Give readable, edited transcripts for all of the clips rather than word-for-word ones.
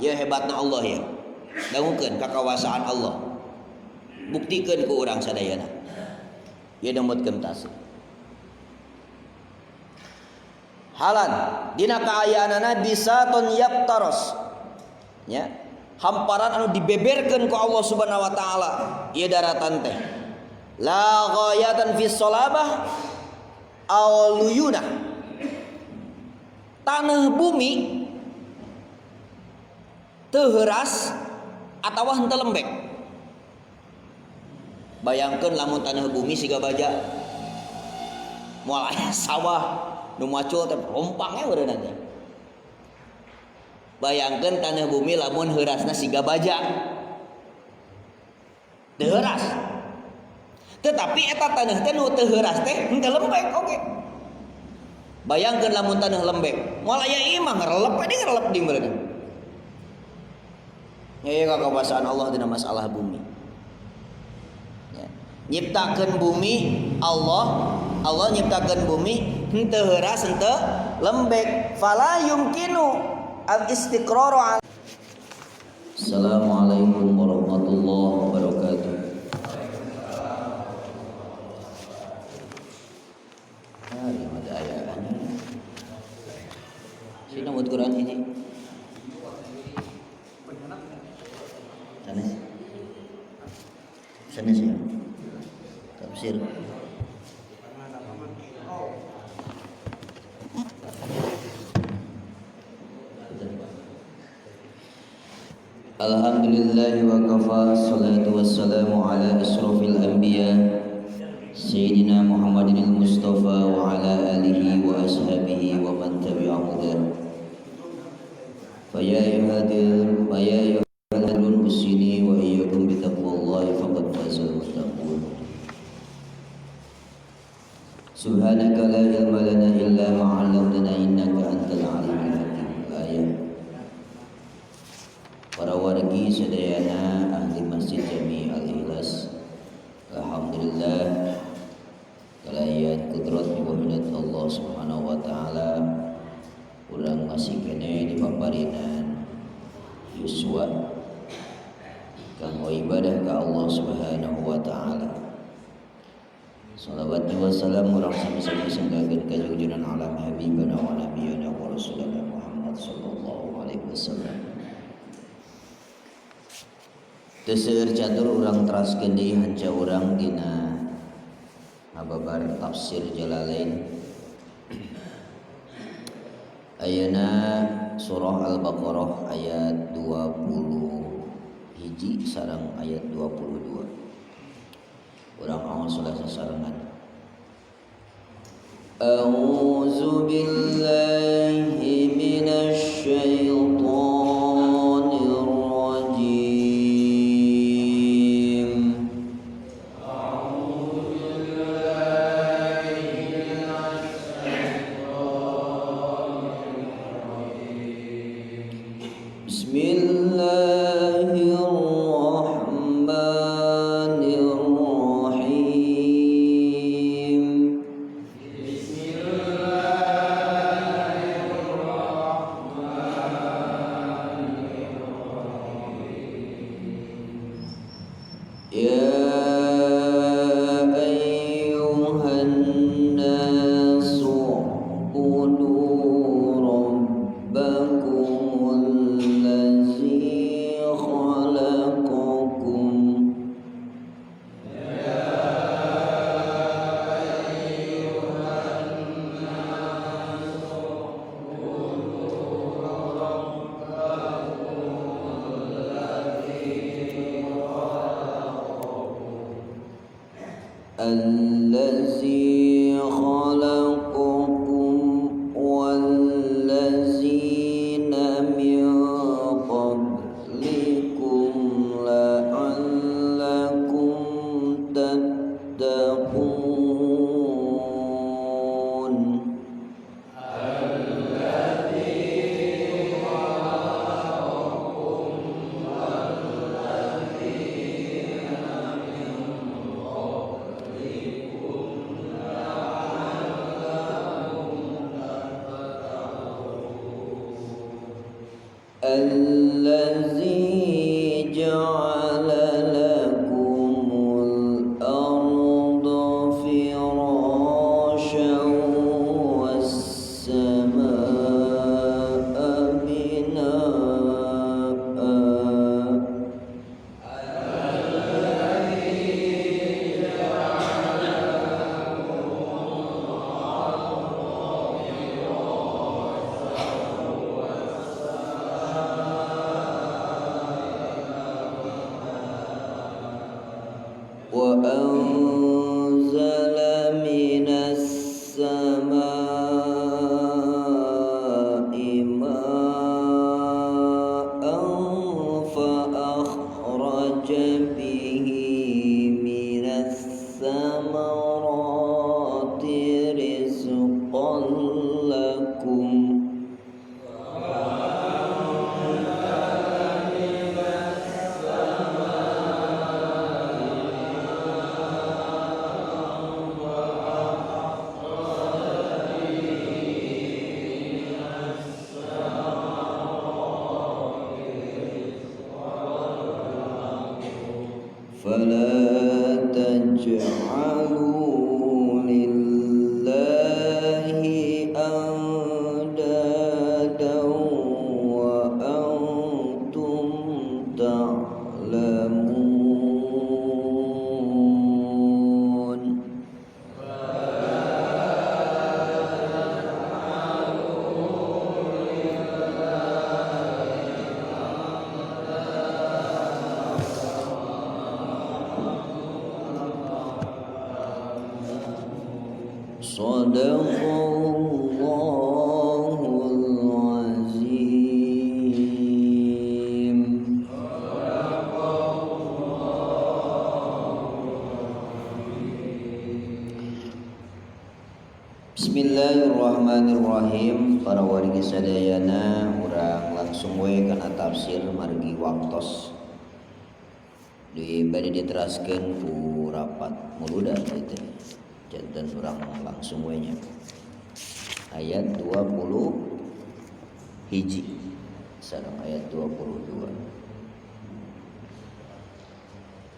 Ya hebatna Allah ya. Dangukeun kakawasan Allah. Buktikeun ku urang sadayana. Ya nemutkeun tasih. Halan dina kaayaanana bisatun yaqtaros. Ya. Hamparan anu dibeberkeun ku Allah Subhanahu wa taala. Ieu daratan teh. La ghayatan fis salabah aw luyuna. Tanah bumi teu heuras atawa henteu lembek. Bayangkeun lamun tanah bumi siga baja moal aya sawah nu macul teh rompangnya urang teh. Bayangkeun tanah bumi lamun heurasna siga baja. Teu heuras. Tetapi eta tanah teh nu teu heuras teh henteu lembek oge. Bayangkeun lamun tanah lembek, moal aya imah ngarelep ade ngarelep di meureun. Ya kekuasaan Allah dina masalah bumi. Ya. Nyiptakeun bumi Allah nyiptakeun bumi henteu heuras henteu lembek. Fala yumkinu al-istiqraru. Assalamualaikum warahmatullahi wabarakatuh. Sini buat Quran ini. Sana sih. Tafsir. Alhamdulillah wa kafa, salatu wassalamu ala asrofil anbiya Sayyidina Muhammadin al-Mustafa wa ala alihi wa ashabihi wa man tabi'ahu. Faya ayyuhal muslimin wa iyyakum bitaqwallahi faqad fazal muttaqun. Subhanaka la ilma lana illa ma 'allamtana innaka antal alimul hakim. Ayat. Para wargi sadayana ahli Masjid Jami Al-Ikhlas, alhamdulillah kalayan kudrat miwahdat Allah Subhanahu wa taala urang masih kene di paparinan yuswa kanggo ibadah ka Allah Subhanahu wa taala. Shalawat wa salam urang sami-sami sanggakeun ka junjungan alam habibana wa nabiyana wa rasulana Muhammad sallallahu alaihi wasallam. Teu seueur catur urang teraskeun deui hanca urang dina ngababar tafsir Jalalain. Ayeuna surah Al-Baqarah ayat 21 sareng ayat 22. Urang aos salah sasarengan. A'udzu billahi minasy syaithanir rajim. A'udzu billahi minasy syaithanir rajim. Bismillahirrahmanirrahim. Ya ayyuhan nasu ubudu rabbakumul ladzi khalaqakum. Allazi khalaqakum wallazina min qablikum la'allakum tattaqun. anzala minas samaa'i ma'an fa akhraja bihi minas samarati rizqan lakum. فلا تجعلوا لله أندادا وأنتم تعلمون. Shadaqallahul azim. Bismillahirrahmanirrahim. Para wargi sadayana urang langsung we kana tafsir margi waktos bade diteraskeun ku rapat muludan teh. Dan urang langsung we nya ayat 20 hiji sareng ayat 22.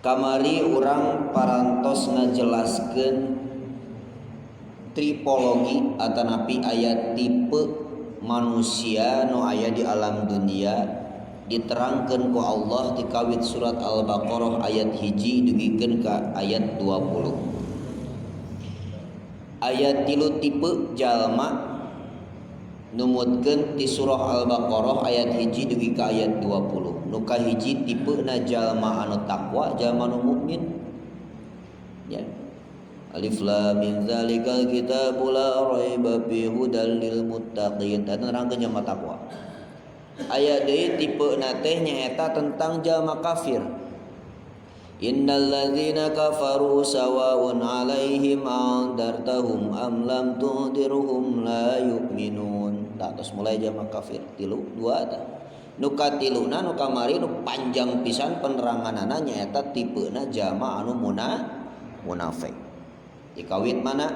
Kamari urang parantos ngajelaskeun tripologi atanapi ayat tipe manusia nu aya di alam dunia diterangkeun ku Allah di kawit surat Al-Baqarah ayat hiji dugikeun ka ayat 20. Ayat 3 tipe jalma numutkeun ti surah Al-Baqarah ayat hiji dugi ka ayat 20. Nu kahiji tipena jalma anu takwa, jalma nu mukmin. Ya. Alif lam mim zalikal kitabu la raiba fihi hudal lil muttaqin. Dan nerangkeun jalma takwa. Ayat deui tipena teh nyaeta tentang jalma kafir. Innal ladzina kafaru sawa'un 'alaihim andartahum am lam tundirhum la yu'minun. Tos mulai jalma kafir 3 2 tah. Nu katiluna nu kamari nu panjang pisan peneranganana nyaeta tipena jalma anu munafik. Dikawit mana?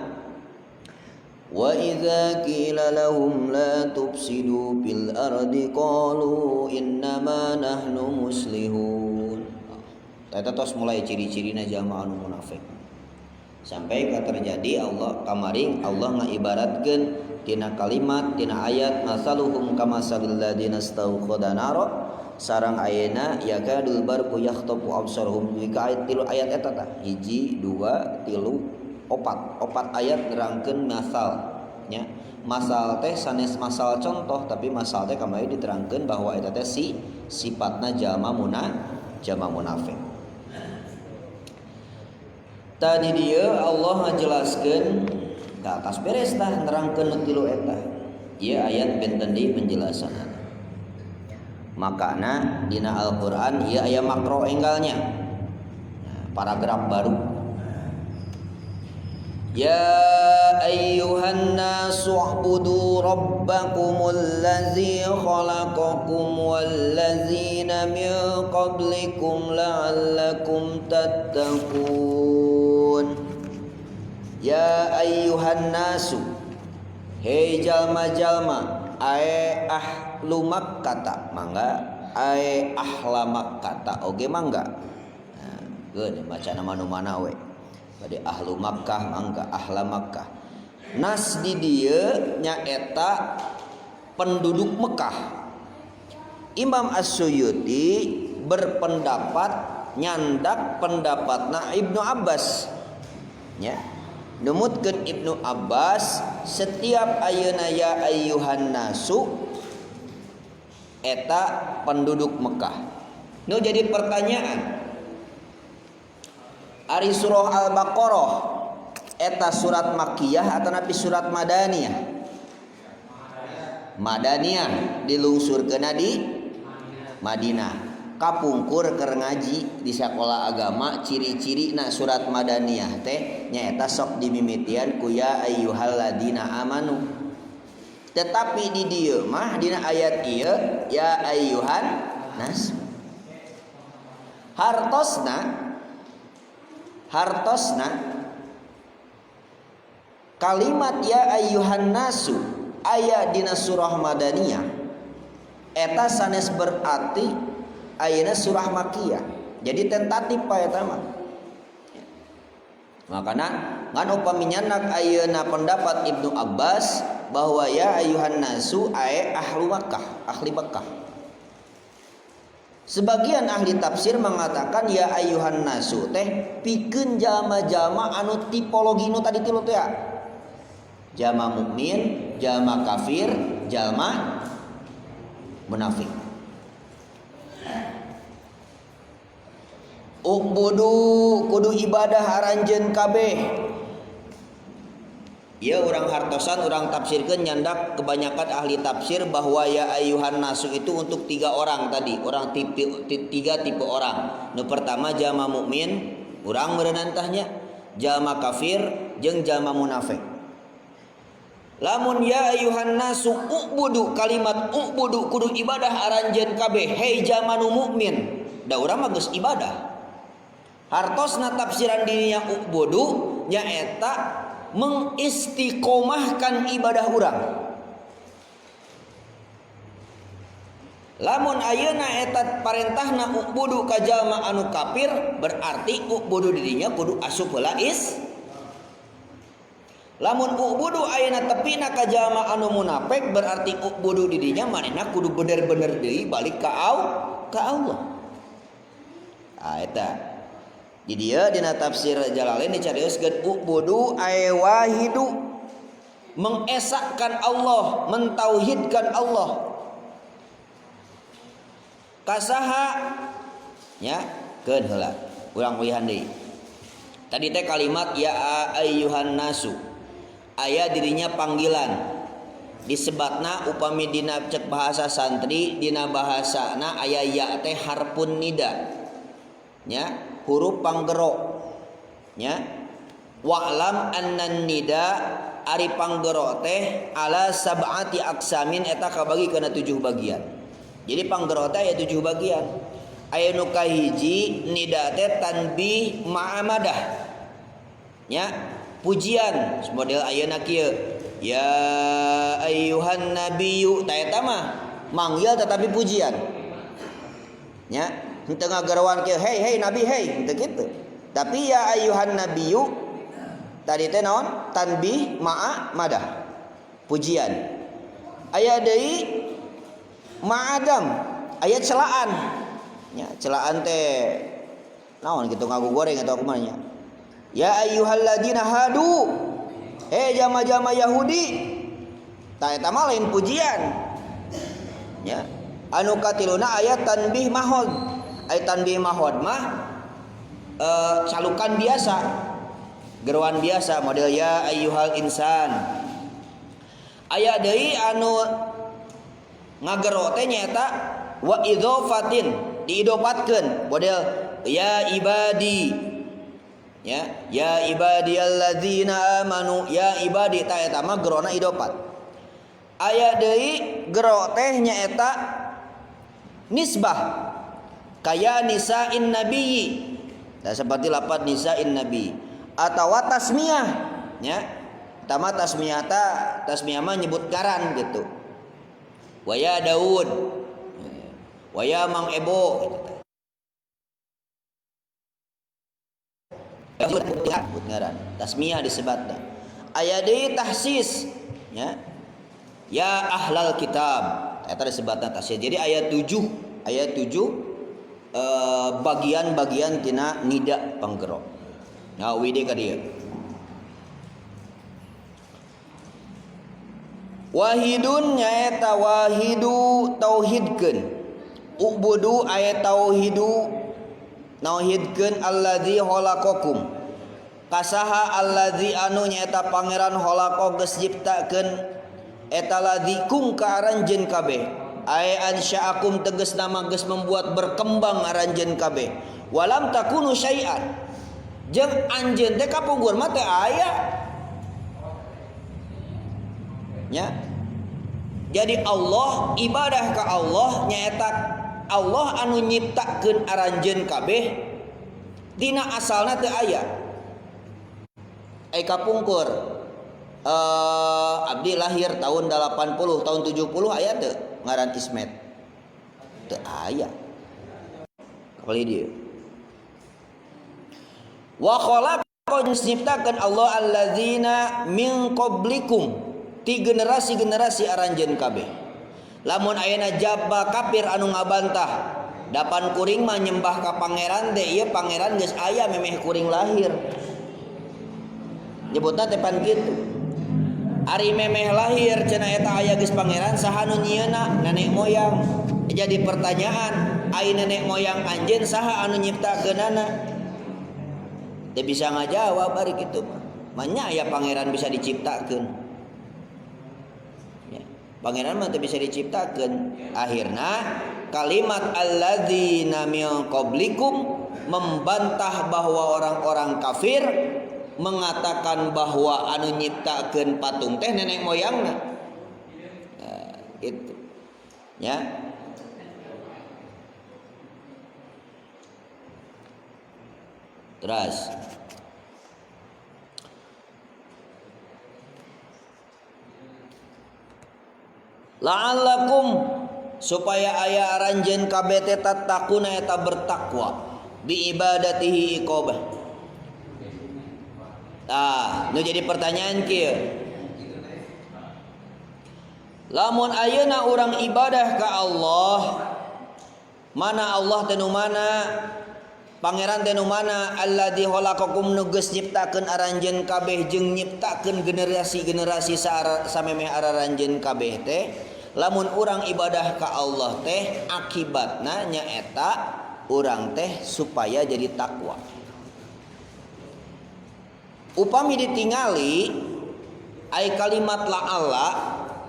Wa idza qila lahum la tufsidu fil ardi qalu innama nahnu muslihun. Eta tos mulai ciri-cirina jalma anu munafik. Sampai ka terjadi Allah kamaring Allah ngaibaratkeun tina kalimat tina ayat masaluhum kamasalil ladina stauqada nara sareng ayeuna yakadul barqu yakhtafu absarhum di ayat 3 ayat eta tah 1 2 3 4 ayat nerangkeun masal nya. Masal teh sanes masal contoh tapi masal teh kamari diterangkeun bahwa eta teh sifatna jalma munafik. Tadi dia Allah ngajelaskeun da atas beres tah nerangkeun nu tilu eta. Ieu ayat benten deui penjelasanana. Makana dina Al-Qur'an ieu aya makro enggalnya. Nah, paragraf baru. Ya ayyuhan nasu u'budu rabbakumul ladzi khalaqakum wal ladzina min qablikum la'allakum tattaqun. Ya ayyuhan nasu, hei jalma-jalma, ae ahlu Makkah mangga, ae ahla Makkah oge mangga. Nah, geus macana manu-mana we. Bade ahlu Makkah mangga ahla Makkah. Nas di dieu nyaeta penduduk Mekah. Imam As-Suyuti berpendapat nyandak pendapatna Ibnu Abbas. Ya. Numutkeun Ibnu Abbas setiap ayeuna ya ayyuhan nasu eta penduduk Mekah. Nu jadi pertanyaan, Ari surah Al-Baqarah eta surat Makkiyah atau napi surat Madaniyah? Madaniyah, dilungsurkeun di Madinah. Kapungkur keur ngaji di sekolah agama, ciri-ciri na surat Madaniyah teh nyaeta sok dimimitian ku ya ayyuhalladzina amanu. Tetapi di dieu mah dina ayat ieu ya ayyuhan nas. Hartosna kalimat ya ayyuhan nasu aya dina surah Madaniyah eta sanes berarti ayeuna surah Makkiyah. Jadi tentatif pa eta mah. Makana ngan upaminyana ayeuna pendapat Ibnu Abbas bahwa ya ayyuhan nasu aya ahlu Makkah, ahli Makkah. Sebagian ahli tafsir mengatakan ya ayyuhan nasu teh pikeun jalma-jalma anu tipologi nu tadi tilu teh ya. Jalma mukmin, jalma kafir, jalma munafik. Kudu ibadah aranjeun kabeh. Ya orang hartosan orang tafsirkeun nyandak kebanyakan ahli tafsir bahwa ya ayyuhan nasu itu untuk 3 orang tadi, orang tiga tipe orang. Nu pertama jalma mukmin, urang meureun tahnya, jalma kafir jeung jalma munafik. Lamun ya ayyuhan nasu ubudu, kalimat ubudu kudu ibadah aranjeun kabeh, hei jalma nu mukmin. Da urang mah geus ibadah. Hartosna tafsiran dirinya ubudu nyaeta mengistiqomahkan ibadah urang. Lamun ayeuna eta parentahna ubudu ka jalma anu kafir berarti ubudu dirinya kudu asup heula Lamun ubudu ayeuna tepina ka jalma anu munafik berarti ubudu dirinya manehna kudu bener-bener deui balik ka Allah. Eta di dia dina tafsir Jalalain dicarioskeun ubudu ay wahidu, mengesahkan Allah, mentauhidkan Allah. Kasaha nya keun heula urang ulihan deui. Tadi teh kalimat ya ayyuhan nasu aya dirinya panggilan. Disebatna upami dina cek bahasa santri dina bahasana aya ya teh harfun nida. Nya huruf panggero nya wa'lam annan nida ari panggero teh ala sab'ati aqsamin eta kabagi kana 7 bagian. Jadi panggero teh aya 7 bagian. Aya nu kahiji nida teh tanbih ma'amadah nya pujian model ayeuna kieu ya ayyuhan nabiyyu ta eta mah manggil tetapi pujian nya henteu ngagarawan ke hei nabi hei henteu kitu. Tapi ya ayyuhan nabiyyu tadi teh naon? Tanbih ma'a madah. Pujian. Aya deui ma'adam, aya celaan. Nya celaan teh naon kitu ngagugoreng atau kumaha nya. Ya ayyuhalladzina hadu. Hei jama-jama Yahudi. Ta eta mah lain pujian. Ya. Anu katiluna aya tanbih mahod. Ay tanbih mahod mah calukan biasa, geruan biasa model ya ayyuhal insan. Aya deui anu ngagero teh nyaeta wa idhofatin, diidopatkeun model ya ibadi. Ya ibadiyalladzina amanu, ya ibadi ta eta mah gerona idopat. Aya deui gero teh nyaeta nisbah. Kaya nisa'in nabiyyi. Nah, seperti lafaz nisa'in nabi atau tasmiyah nya. Tama tasmiyah mah nyebut garan gitu. Wa ya Daud. Wa ya Mang Ebo gitu. Nyebut ngaran. Tasmiyah disebatna. Aya deui tahsis nya. Ya ahlal kitab. Eta disebatna tahsis. Jadi ayat 7 bagian-bagian tina nida panggero. Nah, wide ka dieu. Wahidun nyaeta wahidu tauhidkeun. Ubudu aya tauhidu nauhidkeun alladzi khalaqakum kasaha alladzi anu nyaeta pangeran khalaqa geus nyiptakeun eta ladzikum ka aranjeun kabeh ay ansya'akum tegas nama geus membuat berkembang aranjeun kabeh walam takunu syai'an jeung anjeun teh kapungkur mah teu aya nya. Jadi Allah ibadah ka Allah nyaeta Allah anu nyiptakeun aranjeun kabeh dina asalna teu aya. Ai kapungkur abdi lahir tahun 80 tahun 70 aya teu ngaran Ismet teu aya. Kali dia wa khalaqa nyiptakeun Allah alladzina min qablikum ti generasi-generasi aranjeun kabeh. Lamun ayeuna jabba kafir anu ngabantah dapan kuring mah nyembah ka pangeran teh ieu pangeran geus aya memeh kuring lahir. Nyebutna teh pan kitu. Ari memeh lahir cenah eta aya geus pangeran saha nu nyieunna nenek moyang. Jadi pertanyaan, ai nenek moyang anjeun saha anu nyiptakeunana? Teu bisa ngajawab ari kitu mah. Manya aya pangeran bisa diciptakeun. Pangeran mah teu bisa diciptakeun. Akhirna kalimat alladzina min qablikum membantah bahwa orang-orang kafir mengatakan bahwa anu nyiptakeun patung teh nenek moyangna. Itu. Ya. Terus la'allakum supaya aya aranjeun kabeh teh tattaquna eta bertakwa bi ibadatihi iqobah. Nu jadi pertanyaan kieu. Lamun ayeuna urang ibadah ka Allah, mana Allah teh nu mana? Pangeran teh nu mana? Alladzi khalaqakum nu geus nyiptakeun aranjeun kabeh jeung nyiptakeun generasi-generasi samemeh aranjeun kabeh teh. Lamun urang ibadah ka Allah teh akibatna nyaeta urang teh supaya jadi takwa. Upami ditingali ai kalimat la'alla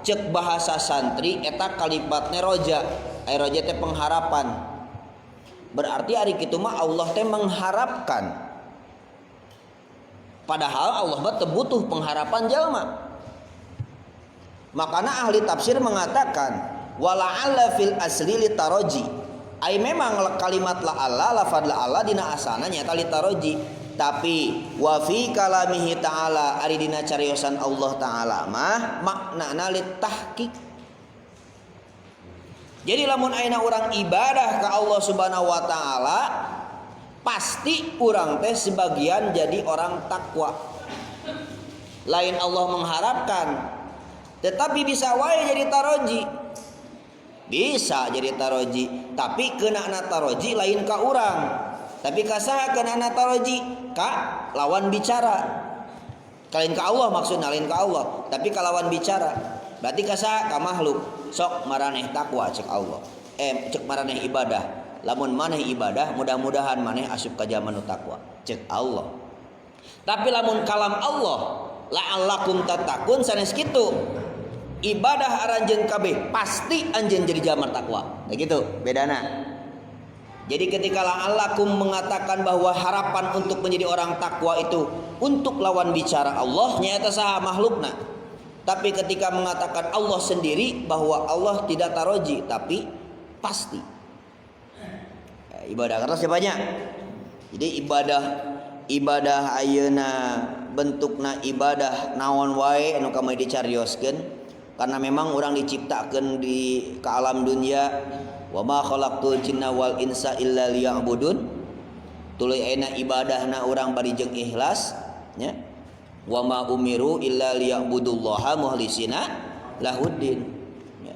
cek bahasa santri eta kalimatna roja. Ai roja teh pengharapan. Berarti ari kitu mah Allah teh mengharapkan. Padahal Allah mah teu butuh pengharapan jalma. Makanya ahli tafsir mengatakan wala'alla fil asli litaraji. Ai memang kalimat la'alla lafaz la'alla dina asalna nyata litaraji, tapi wa fi kalamihi ta'ala ari dina cariosan Allah taala mah maknana litahqiq. Jadi lamun ayeuna urang ibadah ka Allah Subhanahu wa taala pasti urang teh sebagian jadi orang takwa. Lain Allah mengharapkan, tetapi bisa wae jadi taroji. Bisa jadi taroji, tapi keunana taroji lain ka urang. Tapi ka saha keunana taroji? Ka lawan bicara. Lain ka Allah maksudna lain ka Allah, tapi ka lawan bicara. Berarti ka saha? Ka makhluk. Sok maraneh takwa cek Allah. Cek maraneh ibadah. Lamun maneh ibadah, mudah-mudahan maneh asup ka jaman nu takwa. Cek Allah. Tapi lamun kalam Allah, la'allakum tattaqun sanes kitu. Ibadah aranjeun kabeh pasti anjeun jadi jamar takwa. Nah gitu bedana. Jadi ketika la'allakum mengatakan bahwa harapan untuk menjadi orang takwa itu untuk lawan bicara Allah nyata saha makhlukna. Tapi ketika mengatakan Allah sendiri bahwa Allah tidak taroji tapi pasti. Ibadah karena siapanya? Jadi ibadah ayeuna bentukna ibadah naon wae anu kamari dicarioskeun. Karena memang orang diciptakan ke alam dunia wa ma khalaqtul jinna wal insa illa liya'budun. Tuluy ayeuna ibadahna urang bari jeung ikhlas nya. Wa ma umiru illa liya'budullaha mukhlisina lahuddin. Ya.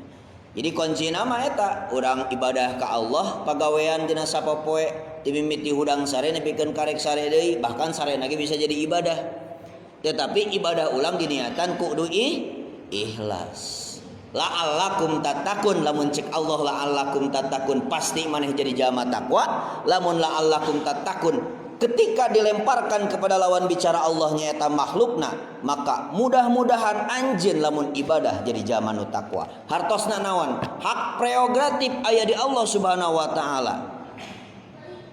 Jadi kuncina mah eta urang ibadah ka Allah pagawean dina sapopoe timimiti hudang sare nepikeun karek sare deui bahkan sare lagi bisa jadi ibadah. Tetapi ibadah ulang diniatan kudu ikhlas. la'allakum tattaqun, lamun cek Allah la'allakum tattaqun pasti maneh jadi jalma takwa. Lamun la'allakum tattaqun ketika dilemparkan kepada lawan bicara Allah nyaeta makhlukna, maka mudah-mudahan anjeun lamun ibadah jadi jalma nu takwa. Hartosna naon? Hak prerogatif aya di Allah Subhanahu wa taala.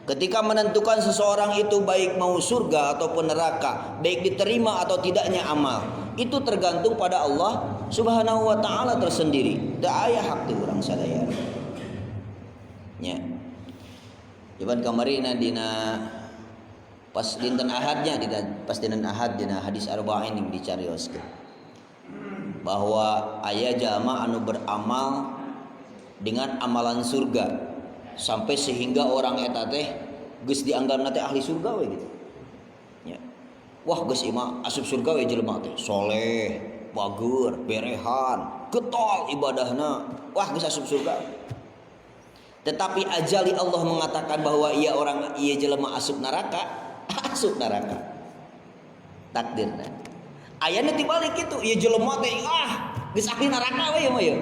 Ketika menentukan seseorang itu baik mau surga ataupun neraka, baik diterima atau tidaknya amal, itu tergantung pada Allah Subhanahu wa taala tersendiri. Teu aya hak ti urang sadaya. Nya. Jaban kamarina dina pas dinten Ahadnya, pas dinten Ahad dina hadis arba'in yang dicarioskeun. Bahwa aya jalma anu beramal dengan amalan surga sampai sehingga orang eta teh geus dianggapna teh ahli surga we gitu. Ya. Wah geus imah asup surga we jelema teh soleh, bagur, berehan, getol ibadahna. Wah geus asup surga. Tetapi ajali Allah mengatakan bahwa ia jelema asup neraka, asup neraka. Takdirna. Ayana tibalik kitu, ieu jelema teh geus ahli neraka we mah ya.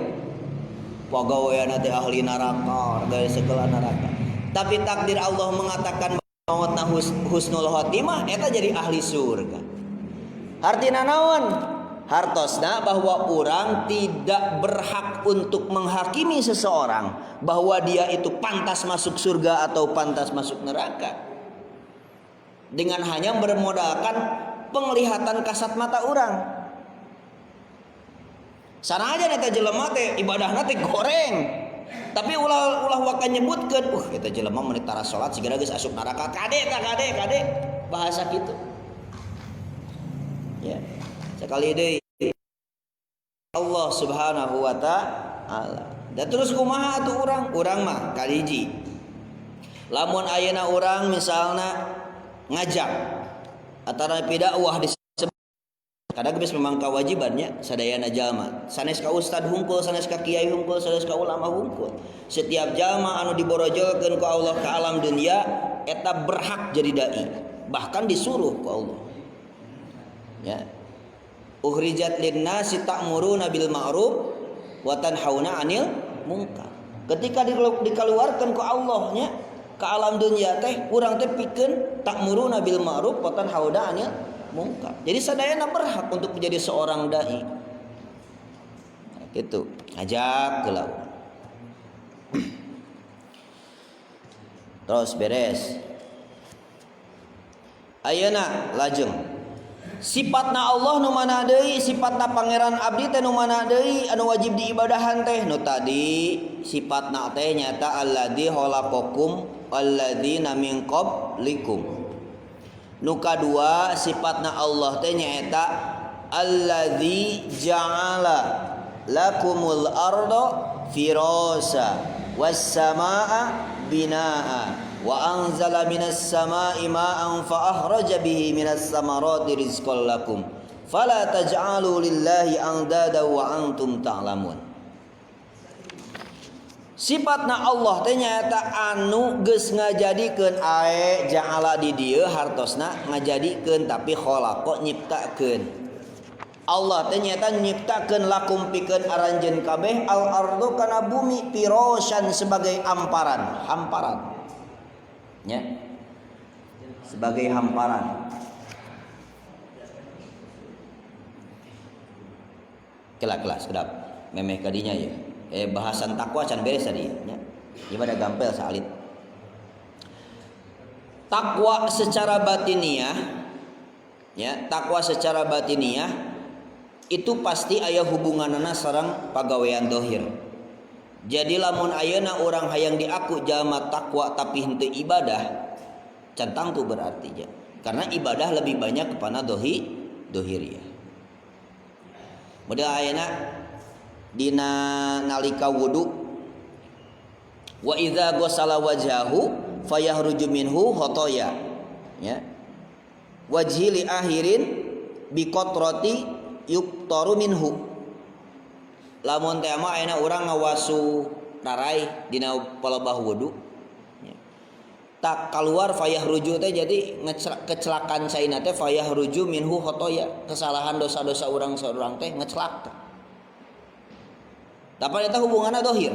Pagaweana teh ahli neraka, gaya segala neraka. Tapi takdir Allah mengatakan mautna husnul khotimah eta jadi ahli surga. Artina naon? Hartosna bahwa orang tidak berhak untuk menghakimi seseorang bahwa dia itu pantas masuk surga atau pantas masuk neraka dengan hanya bermodalkan penglihatan kasat mata orang. Sana aja neta jelema teh ibadahna teh goreng. Tapi ulah wakan nyebutkeun, eta jelema menit tara salat sigana geus asup neraka. Kade bahasa kitu. Ya. Sekali deui Allah Subhanahu wa taala. Dan terus kumaha atuh urang mah kaliji. Lamun ayeuna urang misalna ngajak antara dakwah di kadang geus memang kewajibannya sadayana jalma. Sanes ka ustad hungkul, sanes ka kiai hungkul, sanes ka ulama hungkul. Setiap jalma anu diborojolkeun ku Allah ka alam dunia eta berhak jadi dai, bahkan disuruh ku Allah. Ya. Ukhrijat linnasi ta'muruna bil ma'ruf wa tanhauna 'anil munkar. Ketika dikeluarkan ku Allah nya ka alam dunia teh urang teh pikeun ta'muruna bil ma'ruf wa tanhauna 'anil munkar. Jadi sadayana berhak untuk menjadi seorang dai. Nah, gitu. Ajak ke laut. Terus beres. Ayeuna lajeng. Sifatna Allah nu mana deui? Sifatna pangeran abdi teh nu mana deui anu wajib diibadahan teh? Nu tadi sifatna teh nyata alladzi khalaqakum alladzina min qablikum. Nu kadua sifatna Allah teh nyaeta alladzi ja'ala lakumul arda firasa was samaa binaa wa anzala minas samaa'i ma'an fa akhraja bihi minas samarati rizqan lakum fala taj'alu lillahi andada wa antum ta'lamun. Sifatna Allah teh nyaeta anu geus ngajadikeun ae ja'ala di dieu hartosna ngajadikeun tapi khalaqa nyiptakeun. Allah teh nyaeta nyiptakeun lakum pikeun aranjeun kabeh al ardu kana bumi firasyan sebagai hamparan. Ya. Sebagai hamparan. Kelas kedap memeh kadinya ya. Bahasan takwa can beres tadi ya. Ibadah gampel salit. Takwa secara batiniah ya, takwa secara batiniah itu pasti aya hubunganana sareng pagawean dohir. Jadi lamun ayeuna orang hayang diaku jalma takwa tapi henteu ibadah can tangtu berarti ya. Karena ibadah lebih banyak kepada dohiriyah. Model ayeuna dina nalika wudu wa idza ghasala wajhahu fayahruju minhu khotoya ya wajhi li akhirin bi qatrati yuqtaru minhu. Lamun teh mah ayeuna urang ngawasu rarai dina palebah wudu ya. Tak keluar fayahruju teh jadi kecelakaan saina teh fayahruju minhu khotoya, kesalahan dosa-dosa urang saurang teh ngecelak. Tapi eta hubunganna dohir.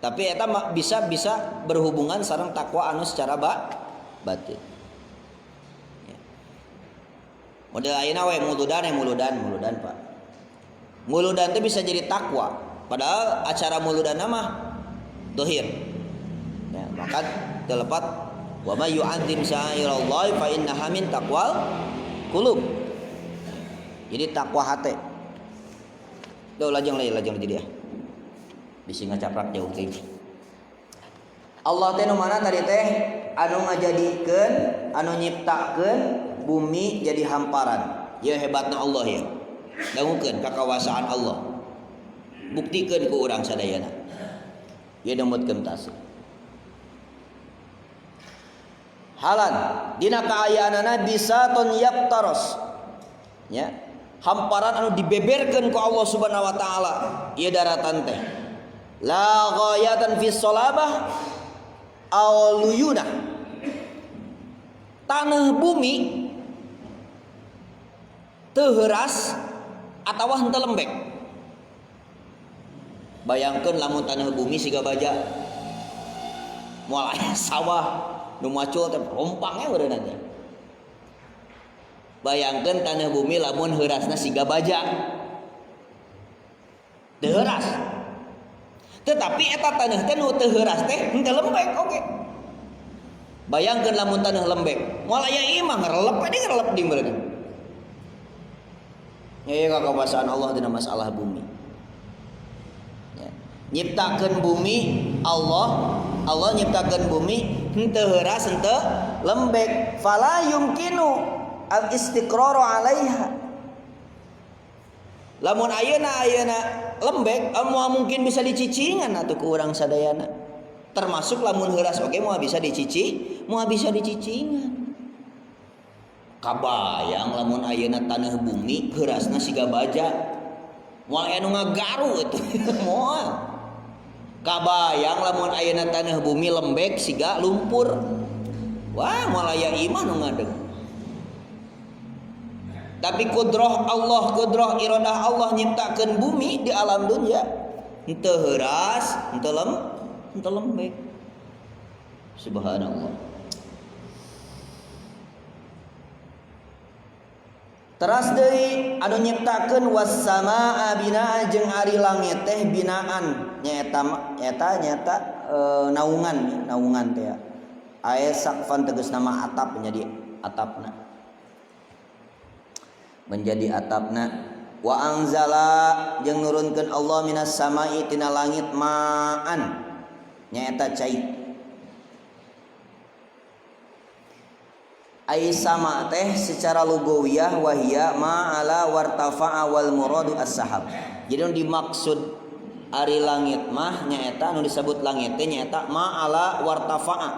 Tapi eta bisa berhubungan sareng takwa anu secara batin. Ya. Model ayeuna we muludan Pak. Muludan teh bisa jadi takwa. Padahal acara muludan mah dohir. Ya, maka terlepat wa may yu'azzim sya'irallahi fa innaha min taqwal qulub. Jadi takwa hati. Duh lajeng jadi ya. Bisi ngacaprak jauh teh. Allah teh nu mana tadi teh anu ngajadikeun, anu nyiptakeun bumi jadi hamparan. Ya hebatna Allah ya. Dangukeun kakawasaan Allah. Buktikeun ku urang sadayana. Ya nemutkeun tasih. Halan dina kaayaanana bisatun yaqtaros. Ya. Hamparan anu dibeberkeun ku Allah Subhanahu wa taala ieu daratan teh. La ghayatan fis salabah aw luyuna. Tanah bumi teu heuras atawa henteu lembek. Bayangkeun lamun tanah bumi siga baja moal aya sawah nu macul teh rompangnya urang teh. Bayangkeun tanah bumi lamun heurasna siga baja. Teu heuras. Tetapi eta tanah teh nu teu heuras teh henteu lembek oge. Bayangkeun lamun tanah lembek, moal aya imah ngarelep di meureun. Ya kakawasaan Allah dina masalah bumi. Ya. Nyiptakeun bumi Allah nyiptakeun bumi henteu heuras henteu lembek, fala yumkinu al istiqraru 'alaiha. Lamun ayeuna lembek, moal mungkin bisa dicicingan atuh ku urang sadayana. Termasuk lamun heuras oge moal bisa dicicingan. Kabayang lamun ayeuna tanah bumi heurasna siga baja. Moal anu ngagaru atuh moal. Kabayang lamun ayeuna tanah bumi lembek siga lumpur. Wah, moal aya imah nu ngadeg. Tapi kudrah Allah, kudrah iradah Allah nyiptakeun bumi di alam dunya henteu heuras, henteu lembek. Subhanallah. Teras deui anu nyiptakeun was samaa binaa jeung ari langit teh binaan nyata naungan teh ya. Aya sakfan tegasna mah atap menjadi atapna. Wa anzala jeung nurunkeun Allah minas samai tina langit ma'an nyaeta cai. Ai sama teh secara lugawiyah wahia ma'ala wartafa'a wal muradu as-sahab. Jadi anu dimaksud ari langit mah nyaeta anu disebut langit teh nyaeta ma'ala wartafa'a.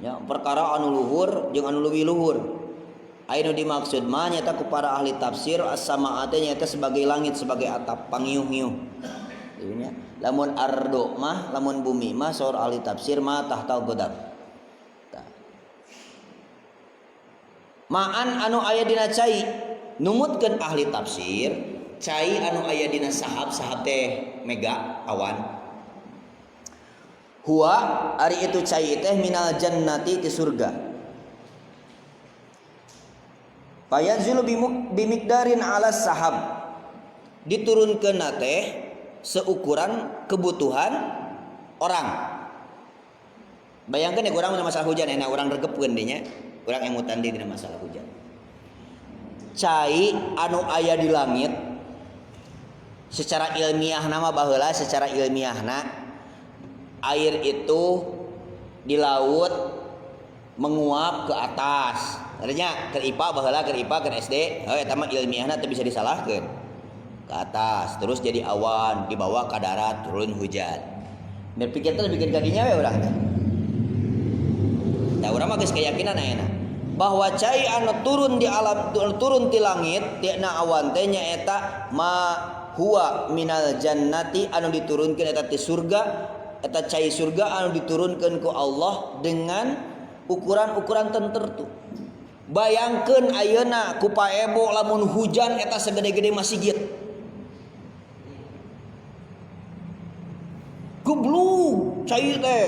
Ya, perkara anu luhur jeung anu leuwih luhur. Anu dimaksud mah nyaeta ku para ahli tafsir as-sama teh nyaeta sebagai langit, sebagai atap pangiuh-ngiuh. Ieu lamun ardo mah, lamun bumi mah saur ahli tafsir mah tahtal godab. Ma'an anu aya dina cai numutkeun ahli tafsir, cai anu aya dina sahab teh mega awan. Huwa ari itu cai teh minal jannati ti surga. Fayanzilu bimikdarin ala sahab. Diturunkeun teh seukuran kebutuhan orang. Bayangkeun ya urang dina masalah hujan enak urang regepkeun deui nya. Urang emutan deui dina masalah hujan. Cai anu aya di langit secara ilmiah nama baheula secara ilmiahna air itu di laut menguap ke atas. Artinya keur IPA baheula keur IPA keur SD, eta mah ilmiahna teu bisa disalahkeun. Ke atas terus jadi awan, dibawa ke darat turun hujan. Berpikir teh bikin kadinya we urang teh. Tah urang mah geus keyakinan ayeuna bahwa cai anu turun di alam turun ti langit tina awan teh nyaeta ma huwa minal jannati anu diturunkeun eta ti surga, eta cai surga anu diturunkeun ku Allah dengan ukuran-ukuran tertentu. Bayangkeun ayeuna ku paebo lamun hujan eta segede-gede masjid. cai teh.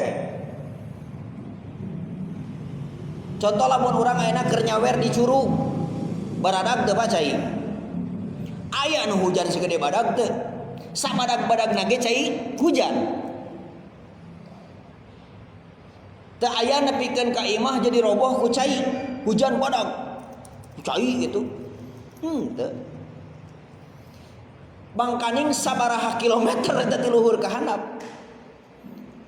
Contoh lamun urang ayeuna keur nyawer di curug. Baradag teu cai. Aya nu hujan segede badag teu. Sabadag-badag nage cai hujan. Teu aya nepikeun ka imah jadi roboh ku cai. Hujan badag. Cai gitu. Teu. Bangkaning sabaraha kilometer eta ti luhur ka handap.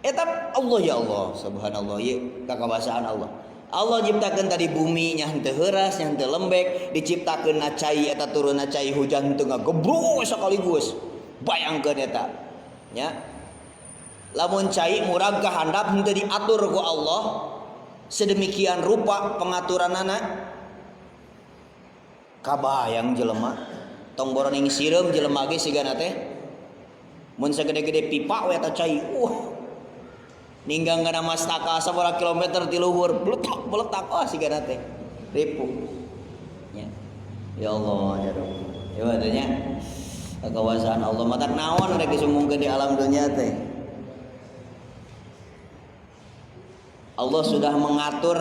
Eta Allah ya Allah, subhanallah ye kakabasaan Allah. Allah ciptakeun tadi bumi nya henteu heuras, nya henteu lembek, diciptakeun na cai eta turunna cai hujan henteu ngagebruk sakaligus. Bayangkeun eta. Nya. Lamun cai murag ka handap henteu diatur ku Allah sedemikian rupa pengaturanana. Kabayang jelema tong boroning sireum jelema ge sigana teh mun sagede-gede pipa we eta cai. Ninggang kana mastaka sabaraha kilometer ti luhur beletak sigana teh ripu. Ya Allah ya Rabb. Ya wadanya kekuasaan Allah matak naon rek disumungkeun di alam dunia teh. Allah sudah mengatur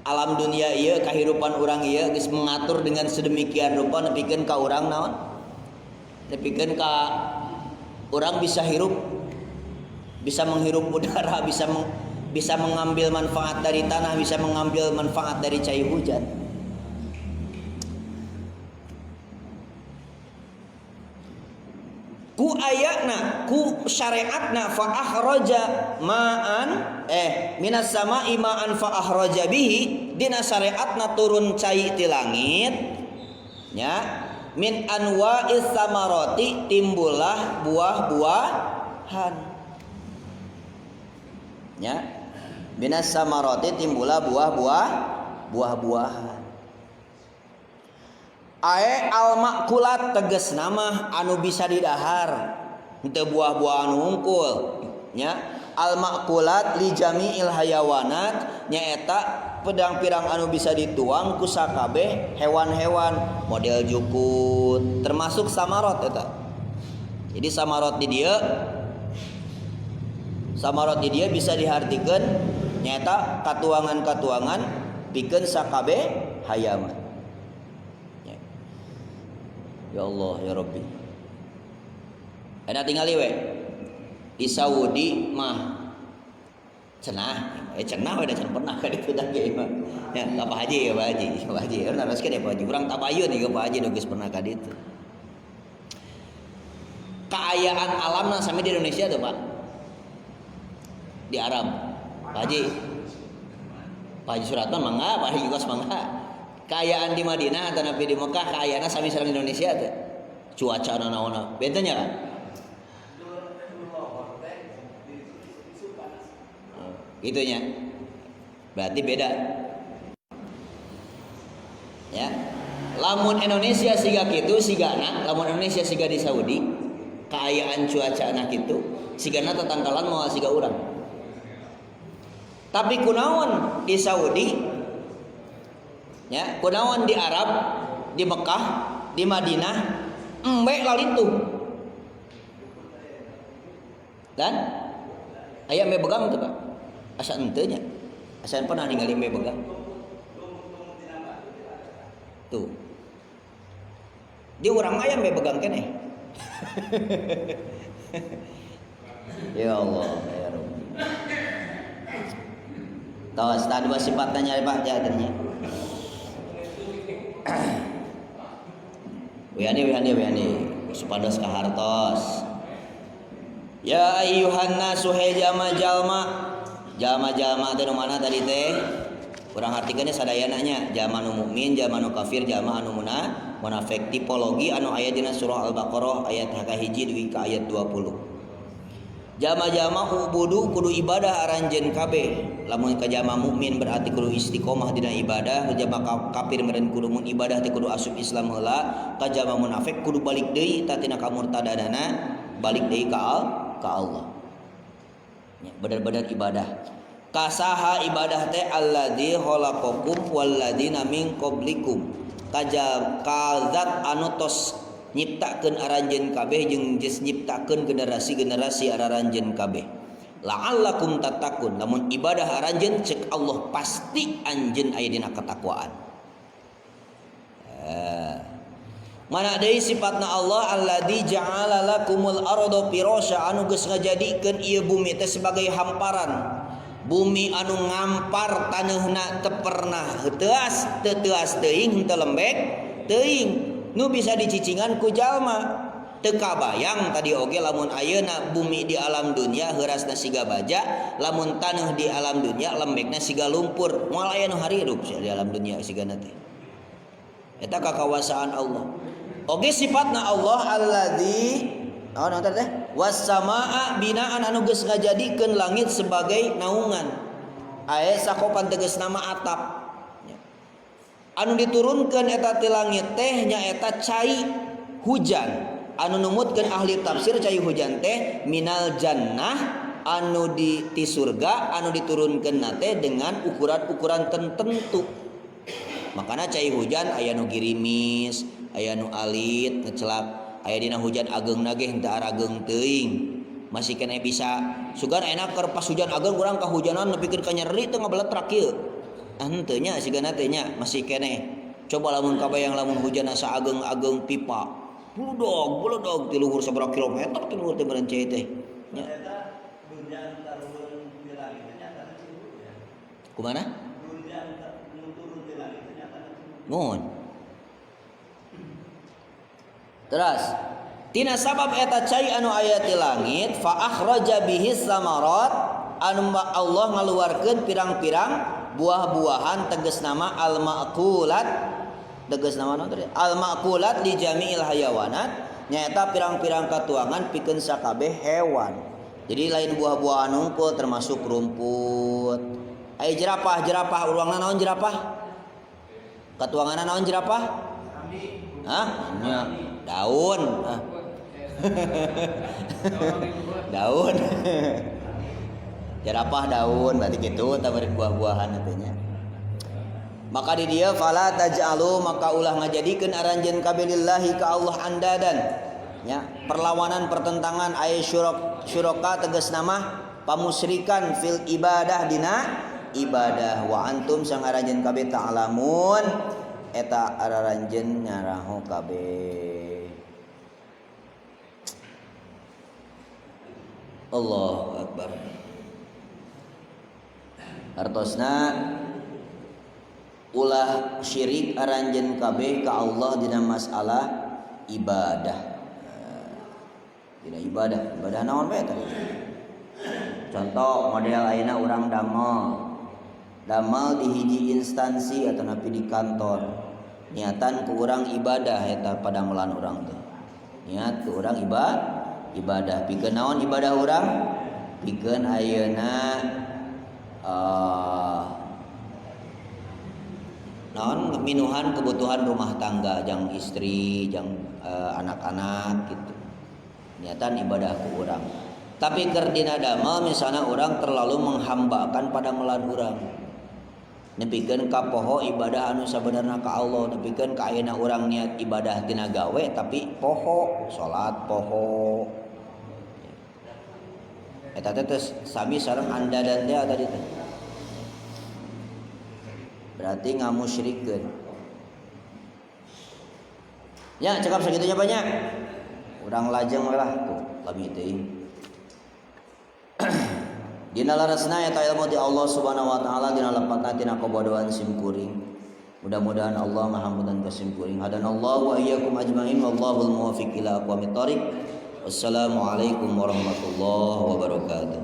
alam dunia ieu kahirupan urang ieu geus mengatur dengan sedemikian rupa nepikeun ka urang naon? Nepikeun ka urang bisa hirup, bisa menghirup udara, bisa mengambil manfaat dari tanah, bisa mengambil manfaat dari cai hujan. Ku ayatna, ku syariatna fa akhraja ma'an minas sama'i ma'an fa akhraja bihi, dina syariatna turun cai ti langit nya min anwa'is samarati timbulah buah-buahan nya minas samarati timbulah buah-buahan ae al makulat teges nama anu bisa didahar henteu buah-buahan hungkul nya al makulat li jami'il hayawanat nyaeta pedang-pirang anu bisa dituang ku sakabeh hewan-hewan model jukut termasuk samarot eta. Jadi samarot di dia bisa dihartikeun nyaeta katuangan-katuangan pikeun sakabeh hayawan. Ya Allah ya Rabbi. Ada tingali we di Saudi mah cenah we da cenah pernah ka ditu da ge mah. Ya ka Pak Haji ya Pak Haji. Harus ke Pak Haji. Urang tabayun ieu Pak Haji geus pernah ka ditu. Kaayaan alamna sami di Indonesia tuh Pak. Di Arab. Pak Haji Suratman mangga, Pak Haji Gos mangga. Kaayaan di Madinah atau nabi di Mekah kaayaanna sami sareng Indonesia teh. Cuacana naonna bentenya kan? Gitunya. Berarti beda. Ya. Lamun Indonesia siga kitu sigana, lamun Indonesia siga di Saudi, kaayaan cuacana kitu, sigana tetangkalan moal siga urang. Tapi kunaon di Saudi ya, kunaon di Arab, di Mekah, di Madinah, embe lalitu. Dan aya embe begang teu Pak? Asa henteu nya. Asa pernah ningali embe begang. Tuh. Di urang aya embe begang keneh. Ya Allah, ya Rabbi. Tawas tadi dua sifatnya nyari Pak jadinya. Wihani supados kahartos. Ya ayyuhan nasu he jalma teh nu mana tadi teh urang artikeun sadayana nya jalma nu mukmin jalma nu kafir jalma anu munafik tipologi anu aya dina surah Al-Baqarah ayat 1 dugi ka ayat 20. Jalma-jalma kudu ibadah aranjeun kabeh. Lamun ka jalma mukmin berarti kudu istiqomah dina ibadah, jalma kafir meureun kudu mun ibadah teh kudu asup Islam heula, ka jalma munafik kudu balik deui tatina kamurtadanana, balik deui ka Allah. Ya, bener-bener ibadah. Kasaha ibadah teh alladzi khalaqakum walladzina min qablikum. Kazat anu tos nyiptakeun aranjeun kabeh jeung geus nyiptakeun generasi-generasi araranjeun kabeh. la'allakum tattaqun. Lamun ibadah aranjeun cek Allah pasti anjeun aya dina ketakwaan. Mana deui sifatna Allah alladzi ja'ala lakumul arda firasya anu geus ngajadikeun ieu bumi teh sebagai hamparan. Bumi anu ngampar taneuhna teu pernah heuteas, teu teuas teuing, henteu lembek teuing. Nu bisa dicicingan ku jalma. Teu kabayang tadi oge lamun ayeuna bumi di alam dunia heurasna siga baja, lamun taneuh di alam dunia lembekna siga lumpur. Moal aya nu harirup di alam dunia sigana teh. Eta kakawasaan Allah. Oge sifatna Allah alladzi naon teh was-samaa binaan anu geus ngajadikeun langit sebagai naungan. Aya sakopan tegas nama atap. Anu diturunkeun eta ti langit teh nyaeta cai hujan. Anu numutkeun ahli tafsir cai hujan teh minal jannah anu di surga anu diturunkeun nate dengan ukuran-ukuran tertentu. Makana cai hujan aya nu girimis, aya nu alit, ngecelap, aya dina hujan ageungna ge henteu arageung teuing. Masih kene bisa sugan enak keur pas hujan ageung urang kahujanan nepikeun ka nyeri teu ngabeletrak kieu. Henteu nya sigana teh nya masih kene. Coba lamun kabayang lamun hujan asa ageung-ageung pipa. Buludog ti luhur sabaraha kilometer ti luhur teh meureun cai teh. Nya. Kumana? Mun. Terus tina sabab eta cai anu aya ti langit fa akhraja bihi samarat anu Allah ngaluarkeun pirang-pirang buah-buahan tegas nama al maqulat tegas nama naon teh al maqulat li jami'il hayawanat nyaeta pirang-pirang katuangan pikeun sakabeh hewan. Jadi lain buah-buahan unggul termasuk rumput. Aya jerapah urangna naon jerapah? Katuanganna naon jerapah? Hah? Nya daun. Daun. Jerapah daun berarti kitu tamarin buah-buahan teh nya. Maka di dieu fala taj'alu maka ulah ngajadikeun aranjeun kabeh lillahi ka Allah andadan. Ya, perlawanan pertentangan aya syuraka tegas nama pamusyrikan fil ibadah dina ibadah wa antum sang aranjeun kabeh ta'lamun eta araranjeun nyaraho kabeh. Allahu akbar. Artosna ulah syirik aranjeun kabeh ka Allah dina masalah ibadah. Dina ibadah naon bae tadi? Contoh model ayeuna urang damal di hiji instansi atau napi di kantor niatan ku urang ibadah eta padamelan urang teh niat ku urang ibadah pikeun naon ibadah urang pikeun ayeuna naon minuhan kebutuhan rumah tangga jang istri jang anak-anak gitu niatan ibadah ku urang. Tapi keur dina damal misalna urang terlalu menghambakan pada melan urang nepikeun ka poho ibadah anu sabenerna ka Allah, nepikeun ka ayeuna urang niat ibadah tina gawe tapi poho, salat poho. Eta teh sami sareng andadan teh tadi teh. Berarti ngamusyrikeun. Ya, cakap segitunya banyak. Urang lajeng lah tuh, lami teuing. Dina larasna eta ilmu ti Allah Subhanahu wa taala dina lepatna tina kabodohan simkuring. Mudah-mudahan Allah ngahamputan ka simkuring. Hadanallahu wa iyyakum ajmain wallahul muwaffiq ila aqwamit thoriq. Wassalamualaikum warahmatullahi wabarakatuh.